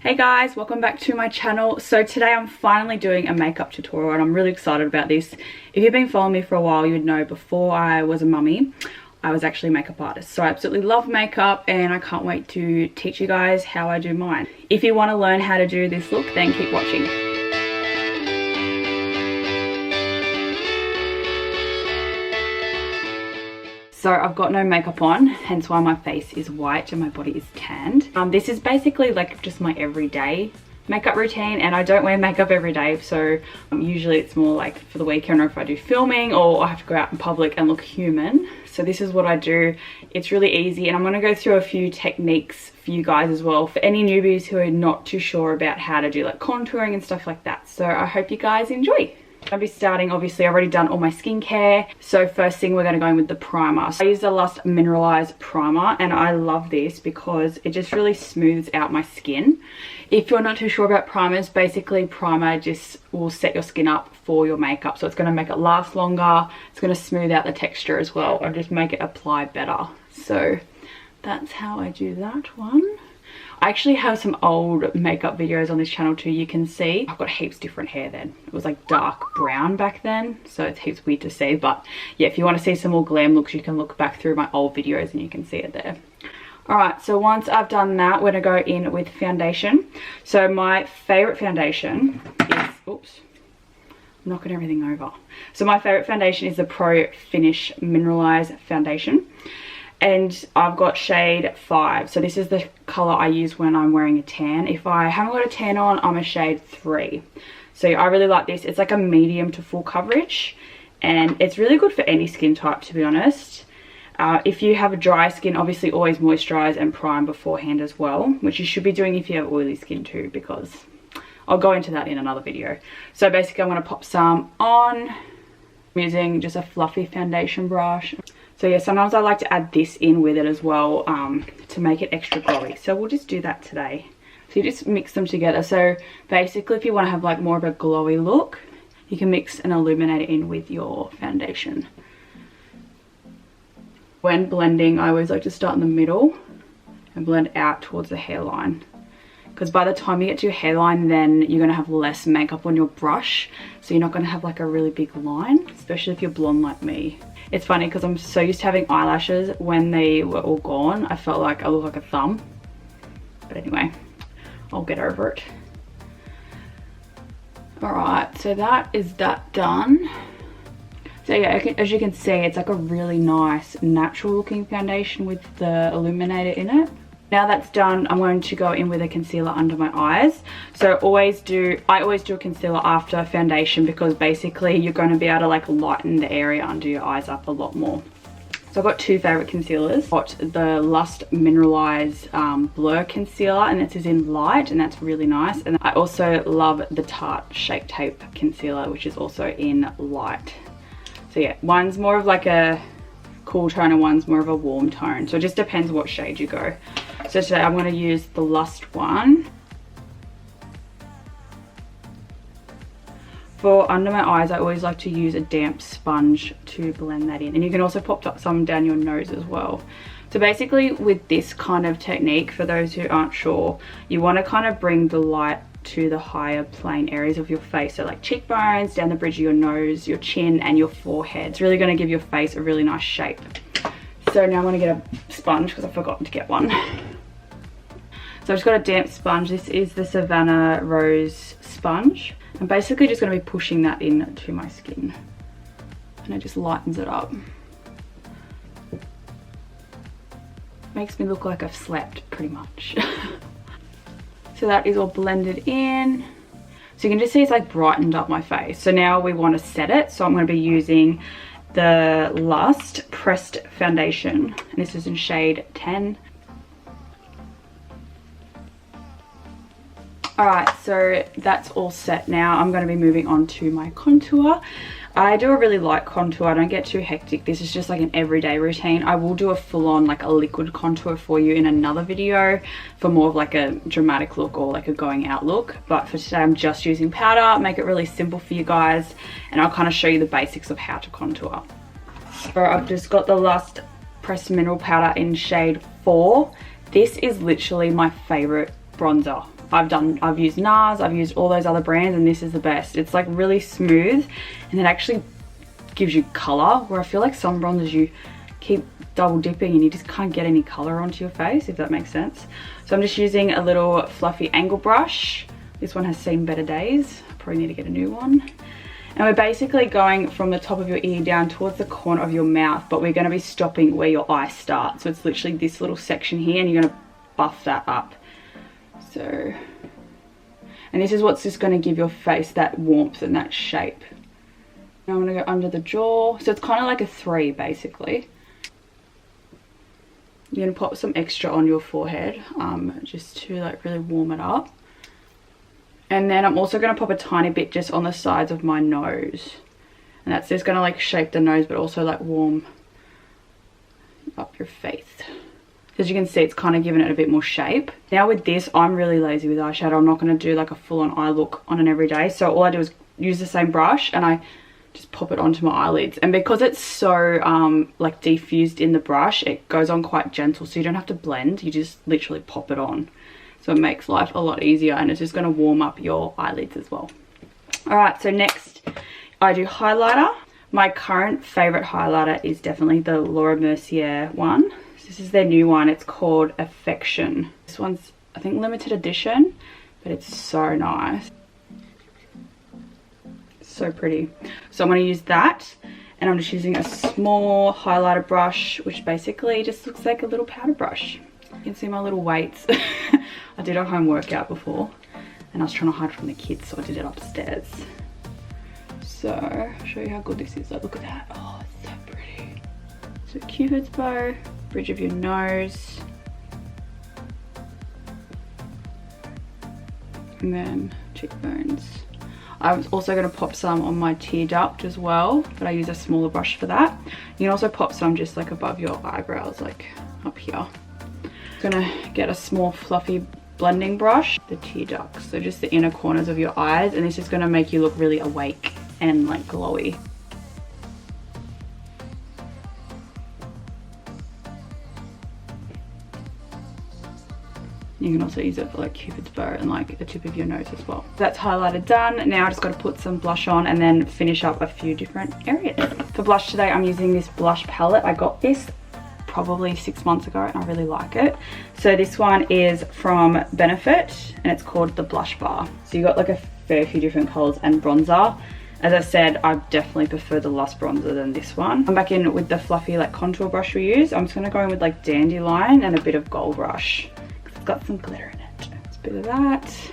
Hey guys, welcome back to my channel. So today I'm finally doing a makeup tutorial and I'm really excited about this. If you've been following me for a while, you would know before I was a mummy, I was actually a makeup artist. So I absolutely love makeup and I can't wait to teach you guys how I do mine. If you want to learn how to do this look, then keep watching. So I've got no makeup on, hence why my face is white and my body is tanned. This is basically like just my everyday makeup routine, and I don't wear makeup every day, so usually it's more like for the weekend or if I do filming or I have to go out in public and look human. So this is what I do. It's really easy, and I'm going to go through a few techniques for you guys as well, for any newbies who are not too sure about how to do like contouring and stuff like that. So I hope you guys enjoy. I'll be starting, obviously I've already done all my skincare, so first thing we're going to go in with the primer. So I use the Lust Mineralized primer and I love this because it just really smooths out my skin. If you're not too sure about primers, basically primer just will set your skin up for your makeup, so it's going to make it last longer, it's going to smooth out the texture as well and just make it apply better. So that's how I do that one. I actually have some old makeup videos on this channel too. You can see I've got heaps different hair then. It was like dark brown back then, so it's heaps weird to see. But yeah, if you want to see some more glam looks, you can look back through my old videos and you can see it there. Alright, so once I've done that, we're going to go in with foundation. So my favourite foundation is, oops, I'm knocking everything over. So my favourite foundation is the Pro Finish Mineralized Foundation. And I've got shade 5, so this is the colour I use when I'm wearing a tan. If I haven't got a tan on, I'm a shade 3. So I really like this. It's like a medium to full coverage, and it's really good for any skin type, to be honest. If you have a dry skin, obviously always moisturise and prime beforehand as well, which you should be doing if you have oily skin too, because I'll go into that in another video. So basically I'm going to pop some on. I'm using just a fluffy foundation brush. So yeah, sometimes I like to add this in with it as well to make it extra glowy. So we'll just do that today. So you just mix them together. So basically if you want to have like more of a glowy look, you can mix an illuminator in with your foundation. When blending, I always like to start in the middle and blend out towards the hairline. Because by the time you get to your hairline, then you're going to have less makeup on your brush. So you're not going to have like a really big line, especially if you're blonde like me. It's funny because I'm so used to having eyelashes. When they were all gone, I felt like I looked like a thumb. But anyway, I'll get over it. Alright, so that is that done. So yeah, as you can see, it's like a really nice natural looking foundation with the illuminator in it. Now that's done, I'm going to go in with a concealer under my eyes. So I always do a concealer after foundation, because basically you're going to be able to like lighten the area under your eyes up a lot more. So I've got two favourite concealers. I've got the Lust Mineralized Blur Concealer, and this is in light, and that's really nice. And I also love the Tarte Shape Tape Concealer, which is also in light. So yeah, one's more of like a cool tone and one's more of a warm tone. So it just depends what shade you go. So today I'm going to use the Lust one. For under my eyes, I always like to use a damp sponge to blend that in. And you can also pop some down your nose as well. So basically with this kind of technique, for those who aren't sure, you want to kind of bring the light to the higher plane areas of your face. So like cheekbones, down the bridge of your nose, your chin and your forehead. It's really going to give your face a really nice shape. So now I'm going to get a sponge because I've forgotten to get one. So I've just got a damp sponge. This is the Savannah Rose sponge. I'm basically just going to be pushing that into my skin. And it just lightens it up. Makes me look like I've slept pretty much. So that is all blended in. So you can just see it's like brightened up my face. So now we want to set it. So I'm going to be using the Lust Pressed Foundation. And this is in shade 10. Alright, so that's all set now. I'm going to be moving on to my contour. I do a really light contour. I don't get too hectic. This is just like an everyday routine. I will do a full-on like a liquid contour for you in another video for more of like a dramatic look or like a going out look. But for today I'm just using powder, make it really simple for you guys, and I'll kind of show you the basics of how to contour. So I've just got the Lust Pressed Mineral Powder in shade 4. This is literally my favorite bronzer I've used NARS, I've used all those other brands, and this is the best. It's like really smooth, and it actually gives you color, where I feel like some bronzers you keep double dipping and you just can't get any color onto your face, if that makes sense. So I'm just using a little fluffy angle brush. This one has seen better days. I probably need to get a new one. And we're basically going from the top of your ear down towards the corner of your mouth, but we're going to be stopping where your eye starts. So it's literally this little section here, and you're going to buff that up. So, and this is what's just going to give your face that warmth and that shape. Now I'm going to go under the jaw. So it's kind of like a 3 basically. You're going to pop some extra on your forehead just to like really warm it up. And then I'm also going to pop a tiny bit just on the sides of my nose. And that's just going to like shape the nose, but also like warm up your face. As you can see, it's kind of giving it a bit more shape. Now with this, I'm really lazy with eyeshadow. I'm not going to do like a full-on eye look on an everyday. So all I do is use the same brush and I just pop it onto my eyelids. And because it's so like diffused in the brush, it goes on quite gentle. So you don't have to blend. You just literally pop it on. So it makes life a lot easier, and it's just going to warm up your eyelids as well. Alright, so next I do highlighter. My current favourite highlighter is definitely the Laura Mercier one. So this is their new one. It's called Affection. This one's, I think, limited edition, but it's so nice. So pretty. So I'm going to use that, and I'm just using a small highlighter brush, which basically just looks like a little powder brush. You can see my little weights. I did a home workout before, and I was trying to hide from the kids, so I did it upstairs. So I'll show you how good this is. Like, look at that. Oh, it's so pretty. So Cupid's bow, bridge of your nose, and then cheekbones. I was also going to pop some on my tear duct as well, but I use a smaller brush for that. You can also pop some just like above your eyebrows, like up here. I'm gonna get a small fluffy blending brush, the tear ducts, so just the inner corners of your eyes, and this is gonna make you look really awake and like glowy. You can also use it for like Cupid's bow and like the tip of your nose as well. That's highlighter done. Now I just got to put some blush on and then finish up a few different areas. For blush today, I'm using this blush palette. I got this probably 6 months ago and I really like it. So this one is from Benefit and it's called the Blush Bar. So you got like a fair few different colors and bronzer. As I said, I definitely prefer the Lush bronzer than this one. I'm back in with the fluffy like contour brush we use. I'm just gonna go in with like Dandelion and a bit of Gold Rush. It's got some glitter in it. It's a bit of that.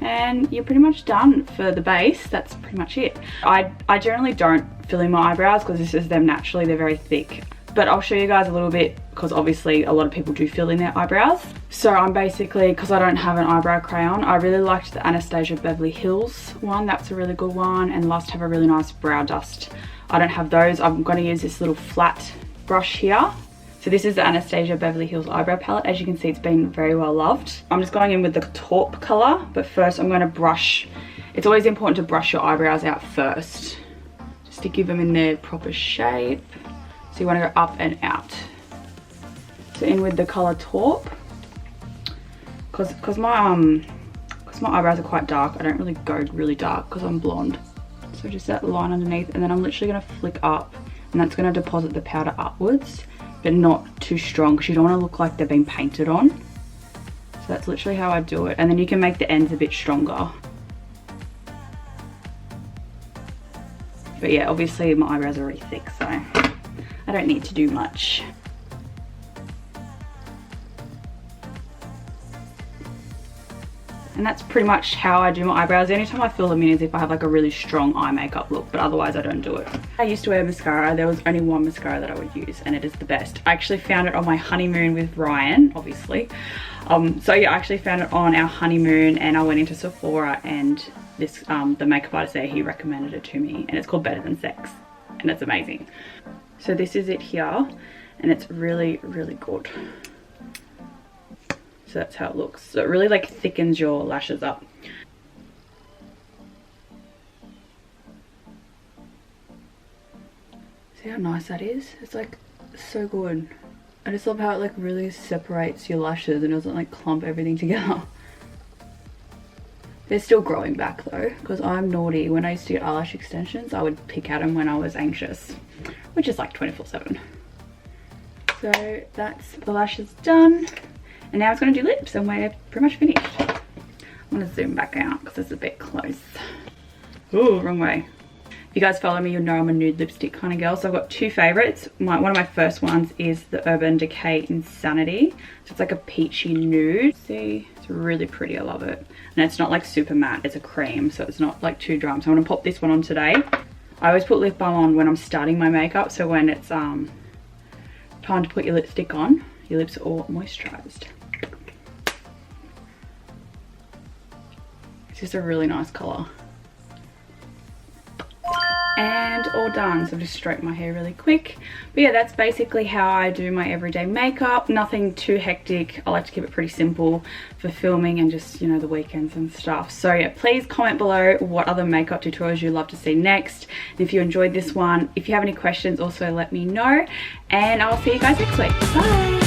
And you're pretty much done for the base. That's pretty much it. I generally don't fill in my eyebrows because this is them naturally, they're very thick. But I'll show you guys a little bit because obviously a lot of people do fill in their eyebrows. So I'm basically, because I don't have an eyebrow crayon, I really liked the Anastasia Beverly Hills one. That's a really good one. And Lust have a really nice brow dust. I don't have those. I'm going to use this little flat brush here. So this is the Anastasia Beverly Hills eyebrow palette. As you can see, it's been very well loved. I'm just going in with the taupe color, but first I'm going to brush. It's always important to brush your eyebrows out first, just to give them in their proper shape. So you want to go up and out. So in with the color taupe, because my eyebrows are quite dark. I don't really go really dark because I'm blonde. So just that line underneath, and then I'm literally going to flick up, and that's going to deposit the powder upwards, but not too strong because you don't want to look like they've been painted on. So that's literally how I do it, and then you can make the ends a bit stronger. But yeah, obviously my eyebrows are already thick, so I don't need to do much. And that's pretty much how I do my eyebrows. The only time I fill them in is if I have like a really strong eye makeup look, but otherwise I don't do it. I used to wear mascara. There was only one mascara that I would use, and it is the best. I actually found it on my honeymoon with Ryan, obviously. So yeah, I actually found it on our honeymoon, and I went into Sephora, and this the makeup artist there, he recommended it to me, and it's called Better Than Sex, and it's amazing. So this is it here, and it's really, really good. So that's how it looks. So it really like thickens your lashes up. See how nice that is? It's like so good. I just love how it like really separates your lashes and doesn't like clump everything together. They're still growing back though, because I'm naughty. When I used to get eyelash extensions, I would pick at them when I was anxious, which is like 24/7. So that's the lashes done. And now it's going to do lips and we're pretty much finished. I'm going to zoom back out because it's a bit close. Ooh, wrong way. If you guys follow me, you'll know I'm a nude lipstick kind of girl. So I've got two favorites. One of my first ones is the Urban Decay Insanity. So it's like a peachy nude. See, it's really pretty. I love it. And it's not like super matte. It's a cream, so it's not like too dry. So I'm going to pop this one on today. I always put lip balm on when I'm starting my makeup. So when it's time to put your lipstick on, your lips are all moisturized. It's just a really nice color. And all done. So I've just straightened my hair really quick. But yeah, that's basically how I do my everyday makeup. Nothing too hectic. I like to keep it pretty simple for filming and just, you know, the weekends and stuff. So yeah, please comment below what other makeup tutorials you'd love to see next. And if you enjoyed this one, if you have any questions, also let me know. And I'll see you guys next week. Bye!